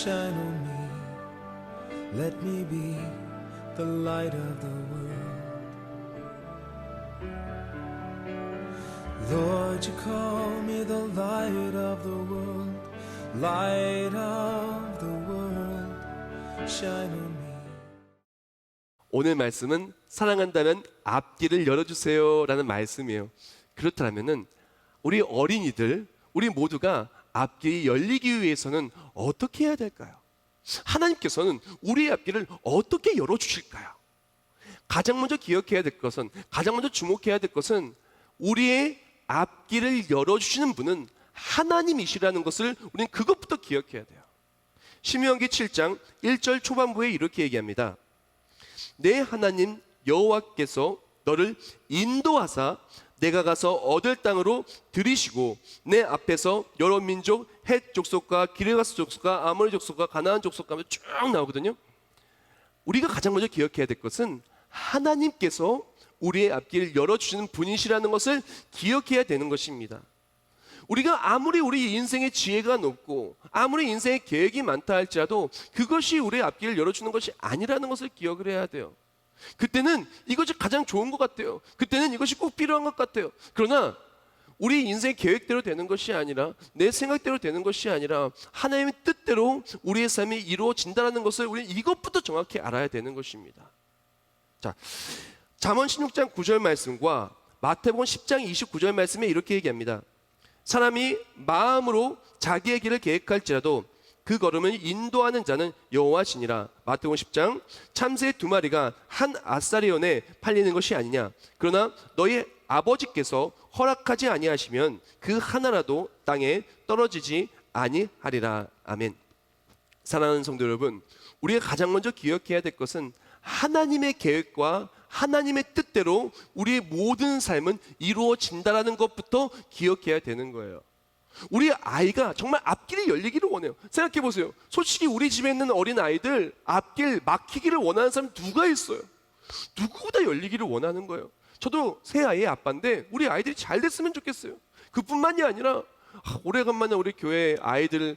shine on me. Let me be the light of the world. Lord, you call me the light of the world. Light of the world, shine on me. 오늘 말씀은 사랑한다면 앞길을 열어주세요 라는 말씀이에요. 그렇다면 우리 어린이들, 우리 모두가 앞길이 열리기 위해서는 어떻게 해야 될까요? 하나님께서는 우리의 앞길을 어떻게 열어주실까요? 가장 먼저 기억해야 될 것은, 가장 먼저 주목해야 될 것은 우리의 앞길을 열어주시는 분은 하나님이시라는 것을 우리는 그것부터 기억해야 돼요. 신명기 7장 1절 초반부에 이렇게 얘기합니다. 내 하나님 여호와께서 너를 인도하사 내가 가서 얻을 땅으로 들이시고 내 앞에서 여러 민족, 헷 족속과 기르가스 족속과 아모리 족속과 가나안 족속과 쭉 나오거든요. 우리가 가장 먼저 기억해야 될 것은 하나님께서 우리의 앞길을 열어주시는 분이시라는 것을 기억해야 되는 것입니다. 우리가 아무리 우리 인생의 지혜가 높고 아무리 인생의 계획이 많다 할지라도 그것이 우리의 앞길을 열어주는 것이 아니라는 것을 기억을 해야 돼요. 그때는 이것이 가장 좋은 것 같아요. 그때는 이것이 꼭 필요한 것 같아요. 그러나 우리 인생의 계획대로 되는 것이 아니라, 내 생각대로 되는 것이 아니라 하나님의 뜻대로 우리의 삶이 이루어진다는 것을 우리는 이것부터 정확히 알아야 되는 것입니다. 자, 잠언 16장 9절 말씀과 마태복음 10장 29절 말씀에 이렇게 얘기합니다. 사람이 마음으로 자기의 길을 계획할지라도 그 걸음을 인도하는 자는 여호와시니라. 마태복음 10장 참새 2마리가 한 아사리온에 팔리는 것이 아니냐. 그러나 너희 아버지께서 허락하지 아니하시면 그 하나라도 땅에 떨어지지 아니하리라. 아멘. 사랑하는 성도 여러분, 우리가 가장 먼저 기억해야 될 것은 하나님의 계획과 하나님의 뜻대로 우리의 모든 삶은 이루어진다는 것부터 기억해야 되는 거예요. 우리 아이가 정말 앞길이 열리기를 원해요. 생각해 보세요. 솔직히 우리 집에 있는 어린 아이들 앞길 막히기를 원하는 사람 누가 있어요? 누구보다 열리기를 원하는 거예요. 저도 새 아이의 아빠인데 우리 아이들이 잘 됐으면 좋겠어요. 그뿐만이 아니라 오래간만에 우리 교회 아이들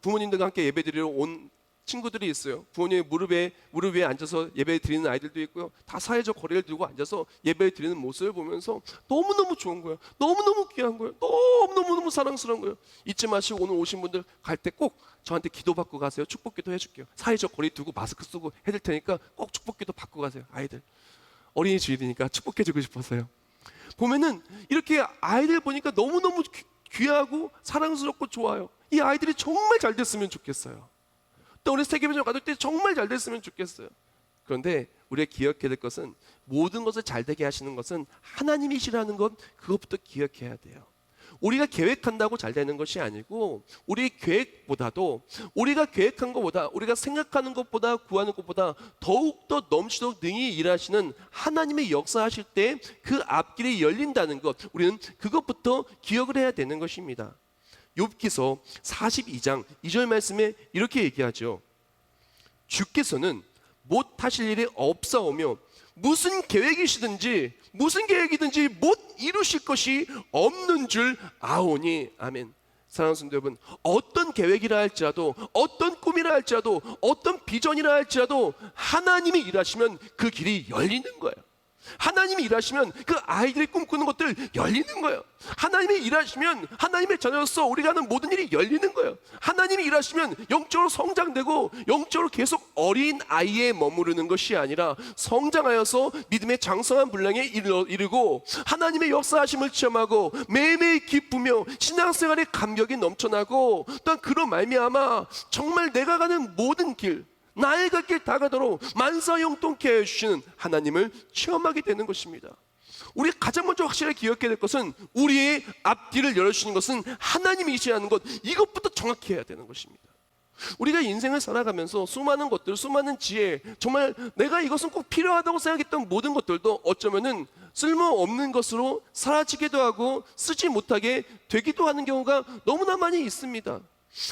부모님들과 함께 예배드리러 온 친구들이 있어요. 부모님의 무릎 위에 앉아서 예배 드리는 아이들도 있고요. 다 사회적 거리를 두고 앉아서 예배 드리는 모습을 보면서 너무너무 좋은 거예요. 너무너무 귀한 거예요. 너무너무 사랑스러운 거예요. 잊지 마시고 오늘 오신 분들 갈 때 꼭 저한테 기도받고 가세요. 축복기도 해줄게요. 사회적 거리 두고 마스크 쓰고 해줄 테니까 꼭 축복기도 받고 가세요. 아이들 어린이 주일이니까 축복해주고 싶어서요. 보면은 이렇게 아이들 보니까 너무너무 귀하고 사랑스럽고 좋아요. 이 아이들이 정말 잘 됐으면 좋겠어요. 또 우리 세계민족 가족 때 정말 잘 됐으면 좋겠어요. 그런데 우리가 기억해야 될 것은 모든 것을 잘 되게 하시는 것은 하나님이시라는 것, 그것부터 기억해야 돼요. 우리가 계획한다고 잘 되는 것이 아니고 우리 계획보다도 우리가 계획한 것보다 우리가 생각하는 것보다 구하는 것보다 더욱더 넘치도록 능히 일하시는 하나님의 역사하실 때 그 앞길이 열린다는 것, 우리는 그것부터 기억을 해야 되는 것입니다. 욥기서 42장 2절 말씀에 이렇게 얘기하죠. 주께서는 못하실 일이 없사오며 무슨 계획이시든지 무슨 계획이든지 못 이루실 것이 없는 줄 아오니. 아멘. 사랑하는 성도 여러분, 어떤 계획이라 할지라도 어떤 꿈이라 할지라도 어떤 비전이라 할지라도 하나님이 일하시면 그 길이 열리는 거예요. 하나님이 일하시면 그 아이들이 꿈꾸는 것들 열리는 거예요. 하나님이 일하시면 하나님의 자녀로서 우리가 하는 모든 일이 열리는 거예요. 하나님이 일하시면 영적으로 성장되고 영적으로 계속 어린 아이에 머무르는 것이 아니라 성장하여서 믿음의 장성한 분량에 이르고 하나님의 역사하심을 체험하고 매일매일 기쁘며 신앙생활의 감격이 넘쳐나고 또한 그런 말미암아 정말 내가 가는 모든 길, 나의 갈 길 다 가도록 만사형통케 해주시는 하나님을 체험하게 되는 것입니다. 우리가 가장 먼저 확실하게 기억해야 될 것은 우리의 앞길을 열어주시는 것은 하나님이시라는 것, 이것부터 정확히 해야 되는 것입니다. 우리가 인생을 살아가면서 수많은 것들, 수많은 지혜, 정말 내가 이것은 꼭 필요하다고 생각했던 모든 것들도 어쩌면은 쓸모없는 것으로 사라지기도 하고 쓰지 못하게 되기도 하는 경우가 너무나 많이 있습니다.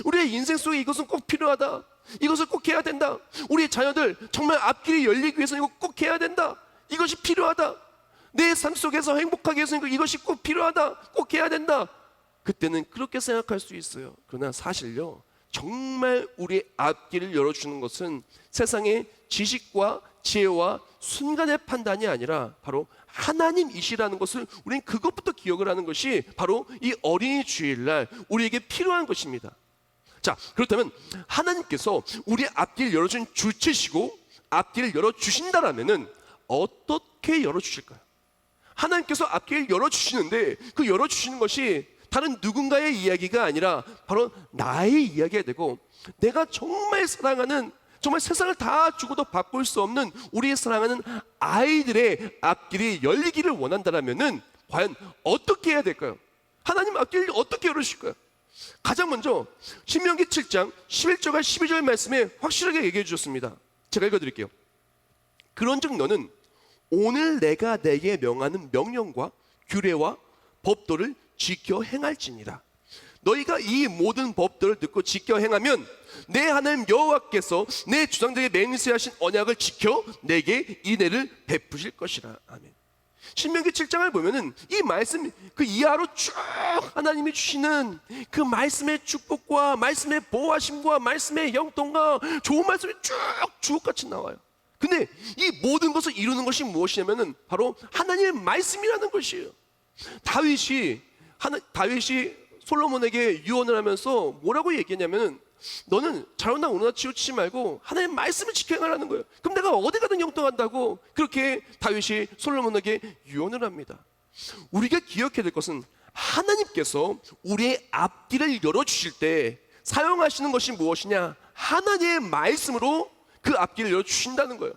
우리의 인생 속에 이것은 꼭 필요하다, 이것을 꼭 해야 된다, 우리의 자녀들 정말 앞길이 열리기 위해서 이거 꼭 해야 된다, 이것이 필요하다, 내 삶 속에서 행복하게 해서 이것이 꼭 필요하다, 꼭 해야 된다, 그때는 그렇게 생각할 수 있어요. 그러나 사실요, 정말 우리의 앞길을 열어주는 것은 세상의 지식과 지혜와 순간의 판단이 아니라 바로 하나님이시라는 것을 우리는 그것부터 기억을 하는 것이 바로 이 어린이 주일날 우리에게 필요한 것입니다. 자, 그렇다면 하나님께서 우리의 앞길을 열어준 주체시고 앞길을 열어주신다라면은 어떻게 열어주실까요? 하나님께서 앞길을 열어주시는데 그 열어주시는 것이 다른 누군가의 이야기가 아니라 바로 나의 이야기가 되고, 내가 정말 사랑하는, 정말 세상을 다 주고도 바꿀 수 없는 우리의 사랑하는 아이들의 앞길이 열리기를 원한다면은 과연 어떻게 해야 될까요? 하나님 앞길을 어떻게 열으실까요? 가장 먼저 신명기 7장 11절과 12절 말씀에 확실하게 얘기해 주셨습니다. 제가 읽어드릴게요. 그런즉 너는 오늘 내가 내게 명하는 명령과 규례와 법도를 지켜 행할지니라. 너희가 이 모든 법도를 듣고 지켜 행하면 내 하나님 여호와께서 내 조상들에게 맹세하신 언약을 지켜 내게 인애를 베푸실 것이라. 아멘. 신명기 7장을 보면은 이 말씀 그 이하로 쭉 하나님이 주시는 그 말씀의 축복과 말씀의 보호하심과 말씀의 형통과 좋은 말씀이 쭉 주옥같이 나와요. 근데 이 모든 것을 이루는 것이 무엇이냐면은 바로 하나님의 말씀이라는 것이에요. 다윗이 솔로몬에게 유언을 하면서 뭐라고 얘기했냐면은 너는 잘못나 오르나 치우치지 말고 하나님의 말씀을 지켜 행하라는 거예요. 그럼 내가 어디 가든 형통한다고 그렇게 다윗이 솔로몬에게 유언을 합니다. 우리가 기억해야 될 것은 하나님께서 우리의 앞길을 열어주실 때 사용하시는 것이 무엇이냐? 하나님의 말씀으로 그 앞길을 열어주신다는 거예요.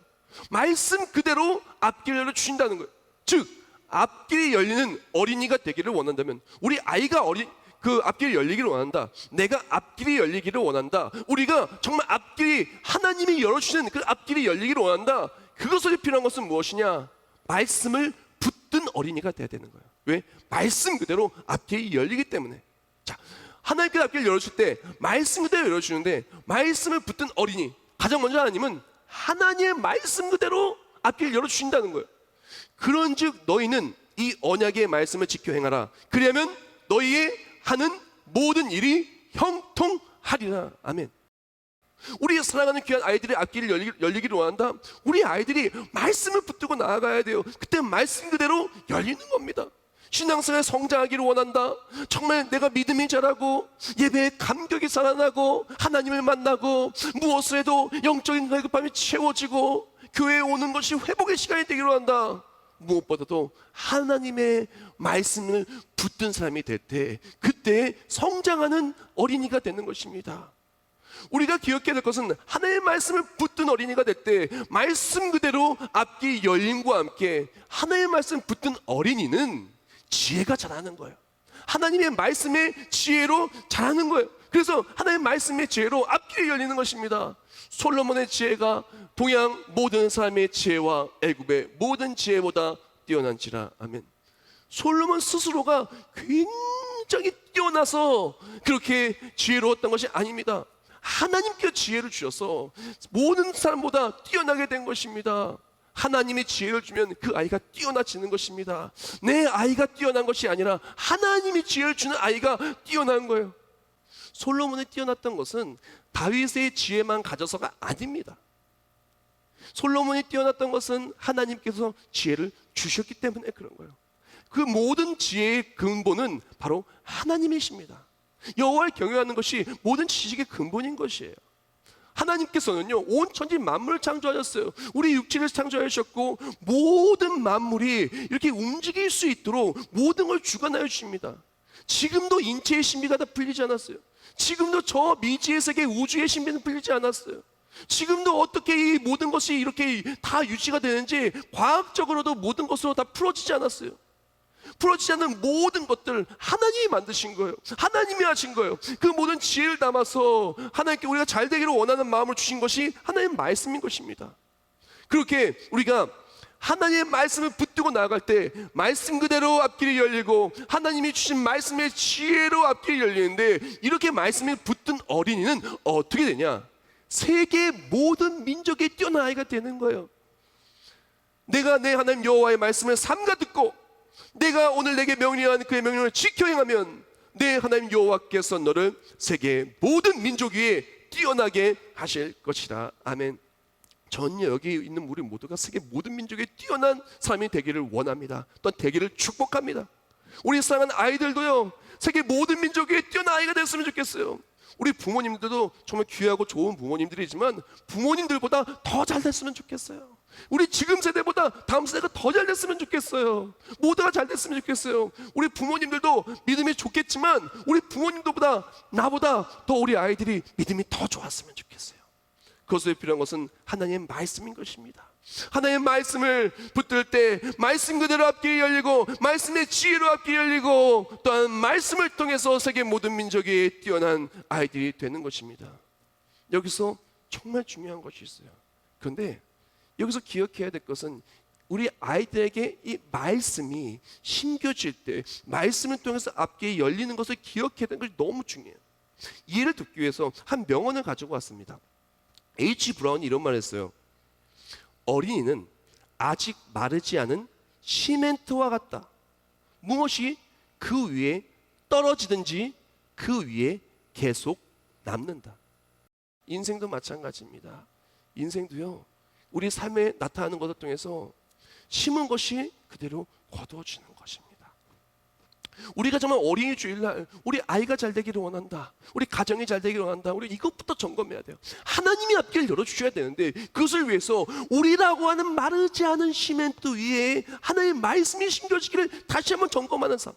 말씀 그대로 앞길을 열어주신다는 거예요. 즉 앞길이 열리는 어린이가 되기를 원한다면, 우리 아이가 그 앞길이 열리기를 원한다, 내가 앞길이 열리기를 원한다, 우리가 정말 앞길이 하나님이 열어주시는 그 앞길이 열리기를 원한다, 그것을 필요한 것은 무엇이냐? 말씀을 붙든 어린이가 돼야 되는 거예요. 왜? 말씀 그대로 앞길이 열리기 때문에. 자, 하나님께서 앞길을 열어줄 때 말씀 그대로 열어주는데, 말씀을 붙든 어린이, 가장 먼저 하나님은 하나님의 말씀 그대로 앞길을 열어주신다는 거예요. 그런즉 너희는 이 언약의 말씀을 지켜 행하라. 그리하면 너희의 하는 모든 일이 형통하리라. 아멘. 우리 사랑하는 귀한 아이들의 앞길을 열리기를 원한다. 우리 아이들이 말씀을 붙들고 나아가야 돼요. 그때 말씀 그대로 열리는 겁니다. 신앙생활 성장하기를 원한다. 정말 내가 믿음이 자라고 예배에 감격이 살아나고 하나님을 만나고 무엇을 해도 영적인 갈급함이 채워지고 교회에 오는 것이 회복의 시간이 되기를 원한다. 무엇보다도 하나님의 말씀을 붙든 사람이 될 때 그때 성장하는 어린이가 되는 것입니다. 우리가 기억해야 될 것은 하나님의 말씀을 붙든 어린이가 될 때 말씀 그대로 앞길이 열림과 함께 하나님의 말씀 붙든 어린이는 지혜가 자라는 거예요. 하나님의 말씀의 지혜로 자라는 거예요. 그래서 하나님의 말씀의 지혜로 앞길이 열리는 것입니다. 솔로몬의 지혜가 동양 모든 사람의 지혜와 애굽의 모든 지혜보다 뛰어난지라. 아멘. 솔로몬 스스로가 굉장히 뛰어나서 그렇게 지혜로웠던 것이 아닙니다. 하나님께 지혜를 주셔서 모든 사람보다 뛰어나게 된 것입니다. 하나님이 지혜를 주면 그 아이가 뛰어나지는 것입니다. 내 아이가 뛰어난 것이 아니라 하나님이 지혜를 주는 아이가 뛰어난 거예요. 솔로몬이 뛰어났던 것은 다윗의 지혜만 가져서가 아닙니다. 솔로몬이 뛰어났던 것은 하나님께서 지혜를 주셨기 때문에 그런 거예요. 그 모든 지혜의 근본은 바로 하나님이십니다. 여호와를 경외하는 것이 모든 지식의 근본인 것이에요. 하나님께서는요 온 천지 만물을 창조하셨어요. 우리 육체를 창조하셨고 모든 만물이 이렇게 움직일 수 있도록 모든 걸 주관하여 주십니다. 지금도 인체의 신비가 다 풀리지 않았어요. 지금도 저 미지의 세계 우주의 신비는 풀리지 않았어요. 지금도 어떻게 이 모든 것이 이렇게 다 유지가 되는지 과학적으로도 모든 것으로 다 풀어지지 않았어요. 풀어지지 않는 모든 것들 하나님이 만드신 거예요. 하나님이 하신 거예요. 그 모든 지혜를 담아서 하나님께 우리가 잘 되기를 원하는 마음을 주신 것이 하나님의 말씀인 것입니다. 그렇게 우리가 하나님의 말씀을 붙들고 나아갈 때 말씀 그대로 앞길이 열리고 하나님이 주신 말씀의 지혜로 앞길이 열리는데, 이렇게 말씀에 붙든 어린이는 어떻게 되냐? 세계 모든 민족의 뛰어난 아이가 되는 거예요. 내가 내 하나님 여호와의 말씀을 삼가 듣고 내가 오늘 내게 명령한 그의 명령을 지켜 행하면 내 하나님 여호와께서 너를 세계 모든 민족 위에 뛰어나게 하실 것이라. 아멘. 전혀 여기 있는 우리 모두가 세계 모든 민족에 뛰어난 사람이 되기를 원합니다. 또한 되기를 축복합니다. 우리 사랑하는 아이들도요, 세계 모든 민족에 뛰어난 아이가 됐으면 좋겠어요. 우리 부모님들도 정말 귀하고 좋은 부모님들이지만 부모님들보다 더 잘 됐으면 좋겠어요. 우리 지금 세대보다 다음 세대가 더 잘 됐으면 좋겠어요. 모두가 잘 됐으면 좋겠어요. 우리 부모님들도 믿음이 좋겠지만 우리 부모님들보다 나보다 더 우리 아이들이 믿음이 더 좋았으면 좋겠어요. 그것에 필요한 것은 하나님의 말씀인 것입니다. 하나님의 말씀을 붙들 때 말씀 그대로 앞길이 열리고 말씀의 지혜로 앞길이 열리고 또한 말씀을 통해서 세계 모든 민족이 뛰어난 아이들이 되는 것입니다. 여기서 정말 중요한 것이 있어요. 그런데 여기서 기억해야 될 것은 우리 아이들에게 이 말씀이 심겨질 때 말씀을 통해서 앞길이 열리는 것을 기억해야 되는 것이 너무 중요해요. 이해를 돕기 위해서 한 명언을 가지고 왔습니다. H. 브라운이 이런 말을 했어요. 어린이는 아직 마르지 않은 시멘트와 같다. 무엇이 그 위에 떨어지든지 그 위에 계속 남는다. 인생도 마찬가지입니다. 인생도요, 우리 삶에 나타나는 것을 통해서 심은 것이 그대로 거두어지는 것입니다. 우리가 정말 어린이 주일날 우리 아이가 잘 되기를 원한다, 우리 가정이 잘 되기를 원한다, 우리 이것부터 점검해야 돼요. 하나님이 앞길을 열어주셔야 되는데 그것을 위해서 우리라고 하는 마르지 않은 시멘트 위에 하나님의 말씀이 심겨지기를 다시 한번 점검하는 삶.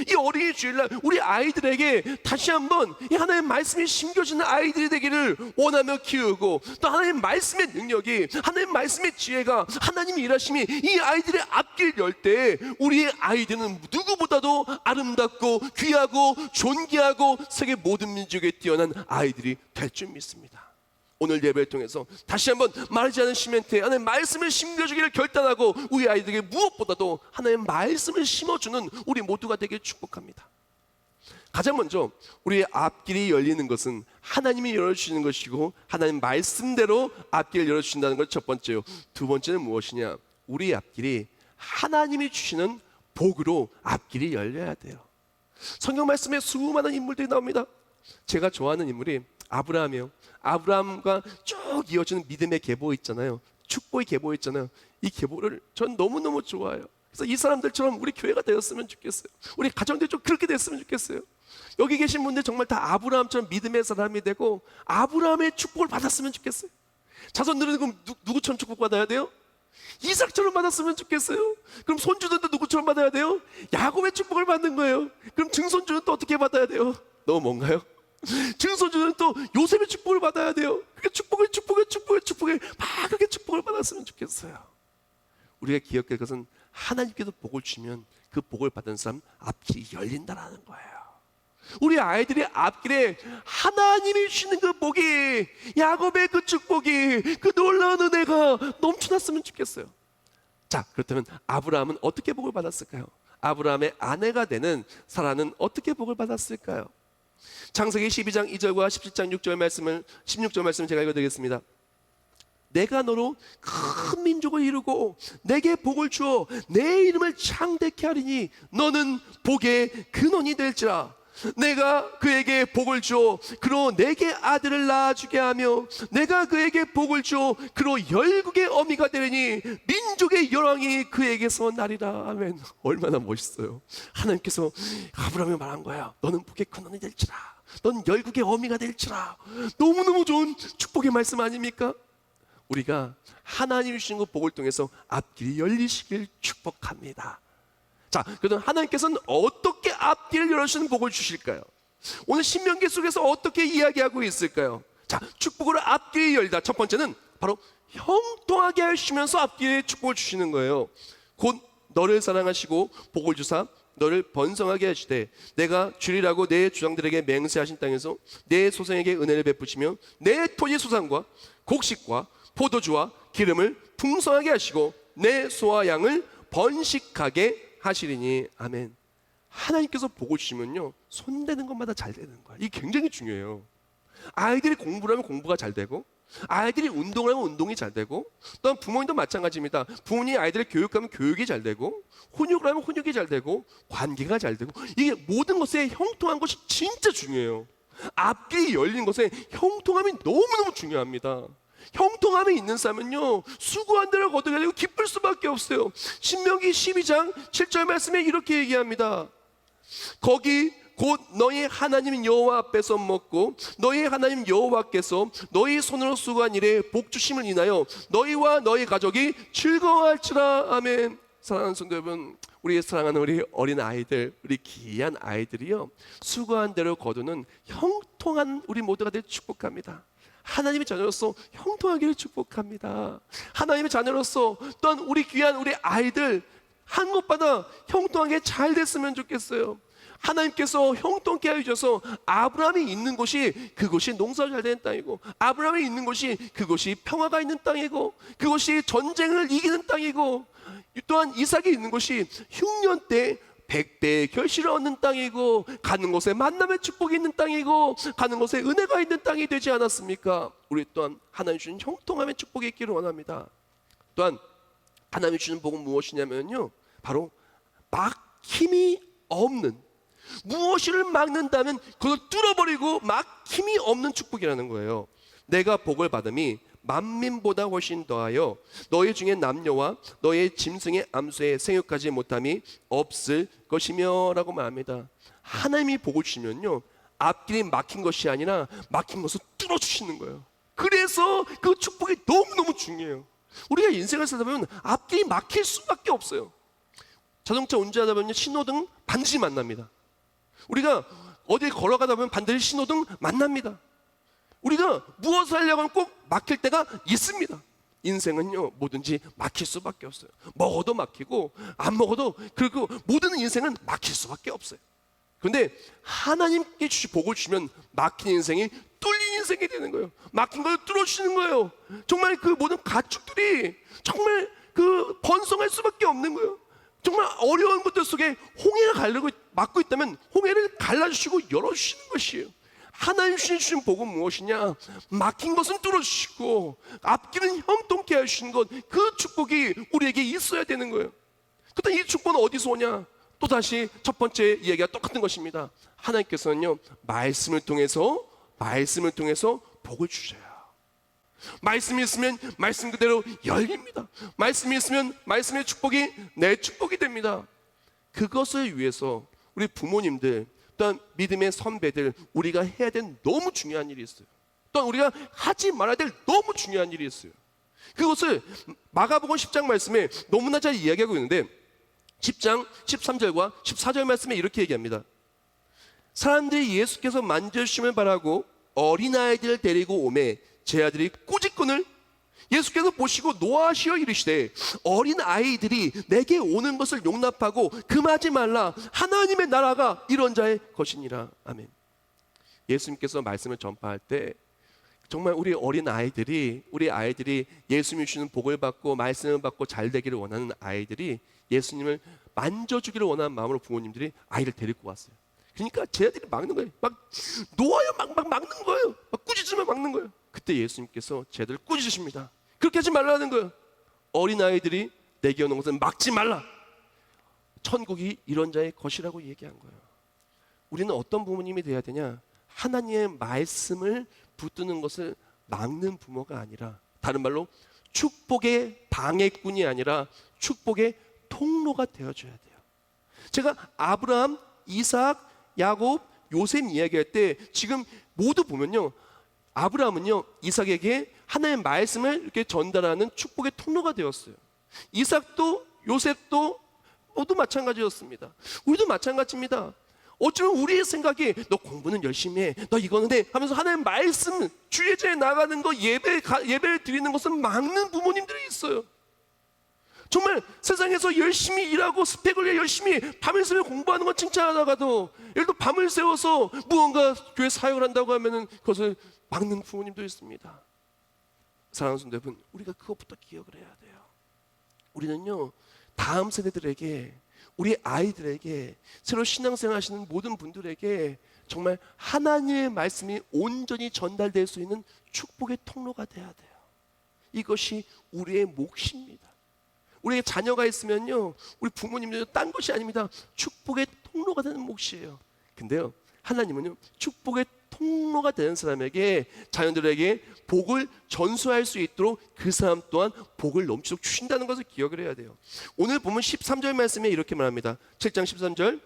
이 어린이 주일날 우리 아이들에게 다시 한번 이 하나님의 말씀이 심겨지는 아이들이 되기를 원하며 키우고, 또 하나님의 말씀의 능력이, 하나님의 말씀의 지혜가, 하나님의 일하심이 이 아이들의 앞길 열 때 우리의 아이들은 누구보다도 아름답고 귀하고 존귀하고 세계 모든 민족에 뛰어난 아이들이 될 줄 믿습니다. 오늘 예배를 통해서 다시 한번 마르지 않은 시멘트에 하나님의 말씀을 심겨주기를 결단하고 우리 아이들에게 무엇보다도 하나님의 말씀을 심어주는 우리 모두가 되길 축복합니다. 가장 먼저 우리의 앞길이 열리는 것은 하나님이 열어주시는 것이고 하나님 말씀대로 앞길을 열어주신다는 것 첫 번째요. 두 번째는 무엇이냐? 우리의 앞길이 하나님이 주시는 복으로 앞길이 열려야 돼요. 성경 말씀에 수많은 인물들이 나옵니다. 제가 좋아하는 인물이 아브라함이에요. 아브라함과 쭉 이어지는 믿음의 계보 있잖아요. 축복의 계보 있잖아요. 이 계보를 전 너무너무 좋아해요. 그래서 이 사람들처럼 우리 교회가 되었으면 좋겠어요. 우리 가정들이 좀 그렇게 됐으면 좋겠어요. 여기 계신 분들 정말 다 아브라함처럼 믿음의 사람이 되고 아브라함의 축복을 받았으면 좋겠어요. 자손들은 그럼 누구처럼 축복받아야 돼요? 이삭처럼 받았으면 좋겠어요. 그럼 손주들도 누구처럼 받아야 돼요? 야곱의 축복을 받는 거예요. 그럼 증손주는 또 어떻게 받아야 돼요? 너무 뭔가요? 증손주는 또 요셉의 축복을 받아야 돼요. 그렇게 축복을 막 그렇게 축복을 받았으면 좋겠어요. 우리가 기억할 것은 하나님께서 복을 주면 그 복을 받은 사람 앞길이 열린다라는 거예요. 우리 아이들의 앞길에 하나님이 주시는 그 복이, 야곱의 그 축복이, 그 놀라운 은혜가 넘쳐났으면 좋겠어요. 자, 그렇다면 아브라함은 어떻게 복을 받았을까요? 아브라함의 아내가 되는 사라는 어떻게 복을 받았을까요? 창세기 12장 2절과 17장 16절 말씀을 제가 읽어드리겠습니다. 내가 너로 큰 민족을 이루고 내게 복을 주어 내 이름을 창대케 하리니 너는 복의 근원이 될지라. 내가 그에게 복을 주어 그로 내게 아들을 낳아주게 하며 내가 그에게 복을 주어 그로 열국의 어미가 되리니 민족의 열왕이 그에게서 나리라. 아멘. 얼마나 멋있어요. 하나님께서 아브라함이 말한 거야. 너는 복의 근원이 될지라. 넌 열국의 어미가 될지라. 너무너무 좋은 축복의 말씀 아닙니까? 우리가 하나님이 주신 그 복을 통해서 앞길이 열리시길 축복합니다. 자, 그럼 하나님께서는 어떻게 앞길을 열어주시는 복을 주실까요? 오늘 신명기 속에서 어떻게 이야기하고 있을까요? 자, 축복으로 앞길이 열리다. 첫 번째는 바로 형통하게 하시면서 앞길에 축복을 주시는 거예요. 곧 너를 사랑하시고 복을 주사 너를 번성하게 하시되 내가 주리라고 내 조상들에게 맹세하신 땅에서 내 소생에게 은혜를 베푸시며 내 토지 소산과 곡식과 포도주와 기름을 풍성하게 하시고 내 소와 양을 번식하게 하시리니. 아멘. 하나님께서 복을 주시면요, 손대는 것마다 잘 되는 거야. 이게 굉장히 중요해요. 아이들이 공부를 하면 공부가 잘 되고, 아이들이 운동을 하면 운동이 잘 되고, 또한 부모님도 마찬가지입니다. 부모님이 아이들을 교육하면 교육이 잘 되고, 훈육을 하면 훈육이 잘 되고, 관계가 잘 되고, 이게 모든 것에 형통한 것이 진짜 중요해요. 앞길이 열린 것에 형통함이 너무너무 중요합니다. 형통함이 있는 삶은요, 수고한 대로 거두게 되고 기쁠 수밖에 없어요. 신명기 12장 7절 말씀에 이렇게 얘기합니다. 거기 곧 너희 하나님 여호와 앞에서 먹고 너희 하나님 여호와께서 너희 손으로 수고한 일에 복 주심을 인하여 너희와 너희 가족이 즐거워할지라. 아멘. 사랑하는 성도 여러분, 우리 사랑하는 우리 어린 아이들, 우리 귀한 아이들이요, 수고한 대로 거두는 형통한 우리 모두가 되길 축복합니다. 하나님의 자녀로서 형통하기를 축복합니다. 하나님의 자녀로서 또한 우리 귀한 우리 아이들 한 곳마다 형통하게 잘 됐으면 좋겠어요. 하나님께서 형통케 해주셔서 아브라함이 있는 곳이 그곳이 농사가 잘 되는 땅이고, 아브라함이 있는 곳이 그곳이 평화가 있는 땅이고, 그곳이 전쟁을 이기는 땅이고, 또한 이삭이 있는 곳이 흉년 때 100배의 결실을 얻는 땅이고, 가는 곳에 만남의 축복이 있는 땅이고, 가는 곳에 은혜가 있는 땅이 되지 않았습니까? 우리 또한 하나님 주신 형통함의 축복이 있기를 원합니다. 또한 하나님이 주신 복은 무엇이냐면요, 바로 막힘이 없는, 무엇을 막는다면 그걸 뚫어버리고 막힘이 없는 축복이라는 거예요. 내가 복을 받음이 만민보다 훨씬 더하여 너희 중에 남녀와 너희 짐승의 암수에 생육하지 못함이 없을 것이며 라고 말합니다. 하나님이 복을 주시면요, 앞길이 막힌 것이 아니라 막힌 것을 뚫어주시는 거예요. 그래서 그 축복이 너무너무 중요해요. 우리가 인생을 살다 보면 앞길이 막힐 수밖에 없어요. 자동차 운전하다 보면 신호등 반드시 만납니다. 우리가 어디 걸어가다 보면 반드시 신호등 만납니다. 우리가 무엇을 하려고 하면 꼭 막힐 때가 있습니다. 인생은요, 뭐든지 막힐 수밖에 없어요. 먹어도 막히고 안 먹어도, 그리고 모든 인생은 막힐 수밖에 없어요. 그런데 하나님께 주시 복을 주시면 막힌 인생이 뚫린 인생이 되는 거예요. 막힌 걸 뚫어주시는 거예요. 정말 그 모든 가축들이 정말 그 번성할 수밖에 없는 거예요. 정말 어려운 것들 속에 홍해를 막고 있다면 홍해를 갈라주시고 열어주시는 것이에요. 하나님 주신 복은 무엇이냐? 막힌 것은 뚫어주시고 앞길은 형통케 해주시는 것, 그 축복이 우리에게 있어야 되는 거예요. 그렇다면 이 축복은 어디서 오냐? 또다시 첫 번째 이야기가 똑같은 것입니다. 하나님께서는요, 말씀을 통해서 복을 주셔요. 말씀이 있으면 말씀 그대로 열립니다. 말씀이 있으면 말씀의 축복이 내 축복이 됩니다. 그것을 위해서 우리 부모님들, 또한 믿음의 선배들, 우리가 해야 될 너무 중요한 일이 있어요. 또한 우리가 하지 말아야 될 너무 중요한 일이 있어요. 그것을 마가복음 10장 말씀에 너무나 잘 이야기하고 있는데, 10장 13절과 14절 말씀에 이렇게 얘기합니다. 사람들이 예수께서 만져주심을 바라고 어린아이들을 데리고 오매 제 아들이 꾸짖거늘 예수께서 보시고 노하시어 이르시되 어린 아이들이 내게 오는 것을 용납하고 금하지 말라. 하나님의 나라가 이런 자의 것이니라. 아멘. 예수님께서 말씀을 전파할 때 정말 우리 아이들이 예수님이 주시는 복을 받고 말씀을 받고 잘 되기를 원하는 아이들이 예수님을 만져주기를 원하는 마음으로 부모님들이 아이를 데리고 왔어요. 그러니까 제 아들이 막는 거예요. 막 놓아요. 막 막는 거예요. 막 꾸짖으면 막는 거예요. 그때 예수님께서 제 아들을 꾸짖으십니다. 그렇게 하지 말라는 거예요. 어린아이들이 내게 오는 것은 막지 말라. 천국이 이런 자의 것이라고 얘기한 거예요. 우리는 어떤 부모님이 돼야 되냐? 하나님의 말씀을 붙드는 것을 막는 부모가 아니라, 다른 말로 축복의 방해꾼이 아니라 축복의 통로가 되어줘야 돼요. 제가 아브라함, 이삭, 야곱, 요셉 이야기할 때 지금 모두 보면요, 아브라함은요 이삭에게 하나님의 말씀을 이렇게 전달하는 축복의 통로가 되었어요. 이삭도 요셉도 모두 마찬가지였습니다. 우리도 마찬가지입니다. 어쩌면 우리의 생각이 너 공부는 열심히 해, 너 이거는 해 하면서 하나님의 말씀 주의자에 나가는 거, 예배를 드리는 것은 막는 부모님들이 있어요. 정말 세상에서 열심히 일하고 스펙을 열심히 밤을 새워 공부하는 건 칭찬하다가도 예를 들어 밤을 새워서 무언가 교회 사역을 한다고 하면은 그것을 막는 부모님도 있습니다. 사랑하는 성도 여러분, 우리가 그것부터 기억을 해야 돼요. 우리는요 다음 세대들에게, 우리 아이들에게, 새로 신앙생활 하시는 모든 분들에게 정말 하나님의 말씀이 온전히 전달될 수 있는 축복의 통로가 돼야 돼요. 이것이 우리의 몫입니다. 우리의 자녀가 있으면요, 우리 부모님들도 딴 것이 아닙니다. 축복의 통로가 되는 몫이에요. 근데요, 하나님은요, 축복의 통로가 되는 사람에게, 자녀들에게 복을 전수할 수 있도록 그 사람 또한 복을 넘치도록 주신다는 것을 기억을 해야 돼요. 오늘 보면 13절 말씀에 이렇게 말합니다. 7장 13절,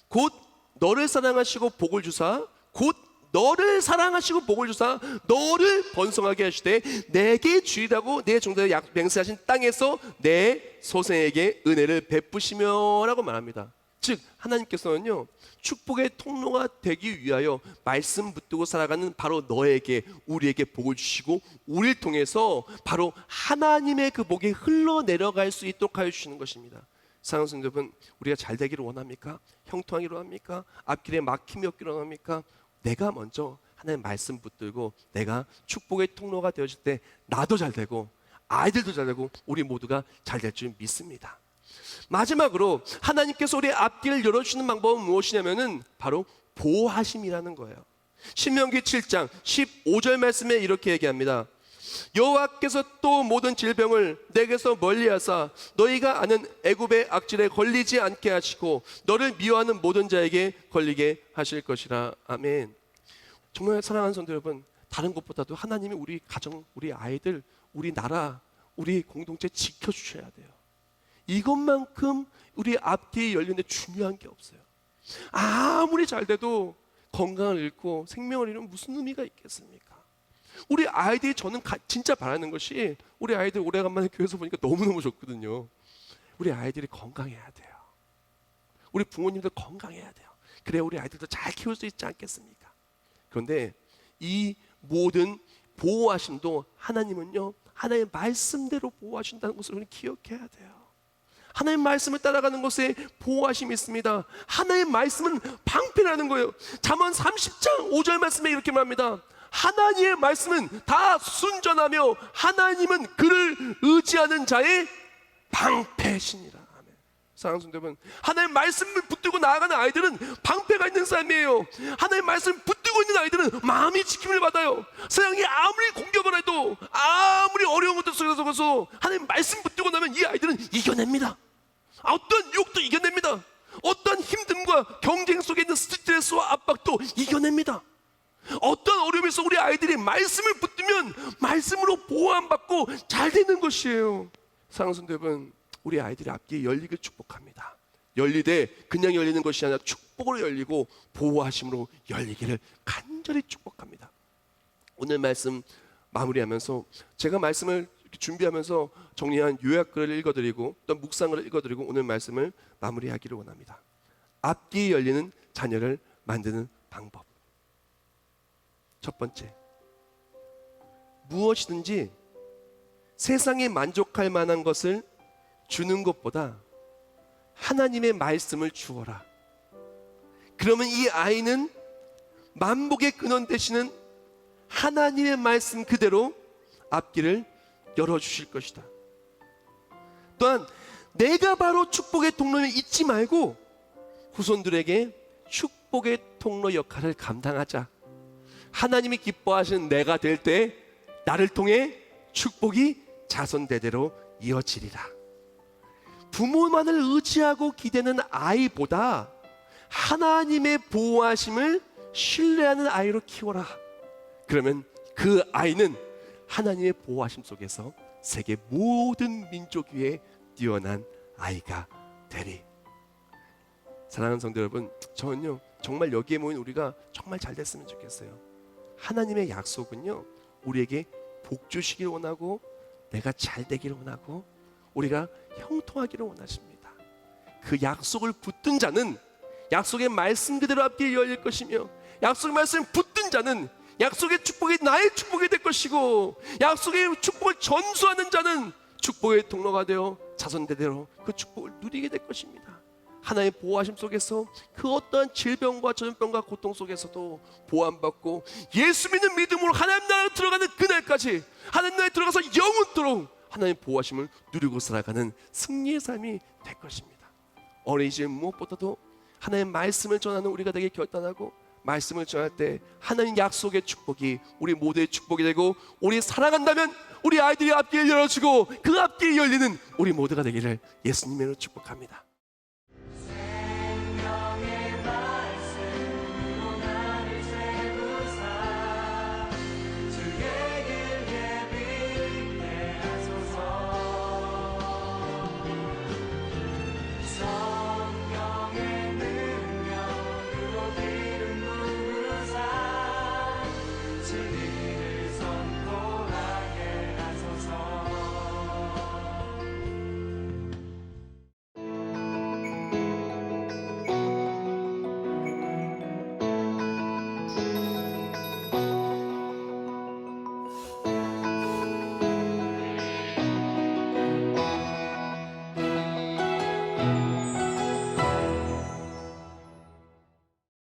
곧 너를 사랑하시고 복을 주사, 곧 너를 사랑하시고 복을 주사 너를 번성하게 하시되 내게 주리라고 내 종들에게 맹세하신 땅에서 내 소생에게 은혜를 베푸시며 라고 말합니다. 즉 하나님께서는요, 축복의 통로가 되기 위하여 말씀 붙들고 살아가는 바로 너에게, 우리에게 복을 주시고 우리를 통해서 바로 하나님의 그 복이 흘러내려갈 수 있도록 하여 주시는 것입니다. 사랑하는 성도 여러분, 우리가 잘 되기를 원합니까? 형통하기를 원합니까? 앞길에 막힘이 없기를 원합니까? 내가 먼저 하나님의 말씀 붙들고 내가 축복의 통로가 되어질 때 나도 잘 되고 아이들도 잘 되고 우리 모두가 잘 될 줄 믿습니다. 마지막으로 하나님께서 우리의 앞길을 열어주시는 방법은 무엇이냐면은 바로 보호하심이라는 거예요. 신명기 7장 15절 말씀에 이렇게 얘기합니다. 여호와께서 또 모든 질병을 내게서 멀리하사 너희가 아는 애굽의 악질에 걸리지 않게 하시고 너를 미워하는 모든 자에게 걸리게 하실 것이라. 아멘. 정말 사랑하는 성도 여러분, 다른 것보다도 하나님이 우리 가정, 우리 아이들, 우리 나라, 우리 공동체 지켜주셔야 돼요. 이것만큼 우리 앞뒤에 열리는데 중요한 게 없어요. 아무리 잘 돼도 건강을 잃고 생명을 잃으면 무슨 의미가 있겠습니까? 우리 아이들이, 저는 진짜 바라는 것이 우리 아이들 오래간만에 교회에서 보니까 너무너무 좋거든요. 우리 아이들이 건강해야 돼요. 우리 부모님들 건강해야 돼요. 그래야 우리 아이들도 잘 키울 수 있지 않겠습니까? 그런데 이 모든 보호하심도 하나님은요, 하나님의 말씀대로 보호하신다는 것을 우리는 기억해야 돼요. 하나님의 말씀을 따라가는 것에 보호하심이 있습니다. 하나님의 말씀은 방패라는 거예요. 잠언 30장 5절 말씀에 이렇게 말합니다. 하나님의 말씀은 다 순전하며 하나님은 그를 의지하는 자의 방패시니라. 아멘. 사랑하는 성도 여러분, 하나님의 말씀을 붙들고 나아가는 아이들은 방패가 있는 삶이에요. 하나님의 말씀을 붙들고 있는 아이들은 마음이 지킴을 받아요. 세상이 아무리 공격을 해도, 아무리 어려운 것들 속에서 하나님의 말씀 붙들고 나면 이 아이들은 이겨냅니다. 어떤 유혹도 이겨냅니다. 어떤 힘듦과 경쟁 속에 있는 스트레스와 압박도 이겨냅니다. 어떤 어려움에서 우리 아이들이 말씀을 붙들면 말씀으로 보호받고 잘 되는 것이에요. 사랑하는 성도 여러분, 우리 아이들의 앞길이 열리길 축복합니다. 열리되 그냥 열리는 것이 아니라 축복으로 열리고 보호하심으로 열리기를 간절히 축복합니다. 오늘 말씀 마무리하면서 제가 말씀을 준비하면서 정리한 요약글을 읽어드리고 또 묵상을 읽어드리고 오늘 말씀을 마무리하기를 원합니다. 앞길이 열리는 자녀를 만드는 방법. 첫 번째, 무엇이든지 세상에 만족할 만한 것을 주는 것보다 하나님의 말씀을 주어라. 그러면 이 아이는 만복의 근원 되시는 하나님의 말씀 그대로 앞길을 열어주실 것이다. 또한 내가 바로 축복의 통로를 잊지 말고 후손들에게 축복의 통로 역할을 감당하자. 하나님이 기뻐하시는 내가 될 때 나를 통해 축복이 자손대대로 이어지리라. 부모만을 의지하고 기대는 아이보다 하나님의 보호하심을 신뢰하는 아이로 키워라. 그러면 그 아이는 하나님의 보호하심 속에서 세계 모든 민족 위에 뛰어난 아이가 되리. 사랑하는 성도 여러분, 저는요 정말 여기에 모인 우리가 정말 잘 됐으면 좋겠어요. 하나님의 약속은요, 우리에게 복 주시기를 원하고 내가 잘 되기를 원하고 우리가 형통하기를 원하십니다. 그 약속을 붙든 자는 약속의 말씀 그대로 앞길이 열릴 것이며 약속의 말씀 붙든 자는 약속의 축복이 나의 축복이 될 것이고 약속의 축복을 전수하는 자는 축복의 통로가 되어 자손대대로 그 축복을 누리게 될 것입니다. 하나님의 보호하심 속에서 그 어떠한 질병과 전염병과 고통 속에서도 보호받고 예수 믿는 믿음으로 하나님 나라로 들어가는 그날까지 하나님 나라에 들어가서 영원토록 하나님의 보호하심을 누리고 살아가는 승리의 삶이 될 것입니다. 어린 시절 무엇보다도 하나님의 말씀을 전하는 우리가 되게 결단하고, 말씀을 전할 때 하나님 약속의 축복이 우리 모두의 축복이 되고, 우리 사랑한다면 우리 아이들이 앞길을 열어주고 그 앞길이 열리는 우리 모두가 되기를 예수님으로 축복합니다. 생명의 말씀으로 나를 세우사 주의 길 예비케 하소서. 성령의 능력으로 기름 부으사 진리를 선포하게 하소서.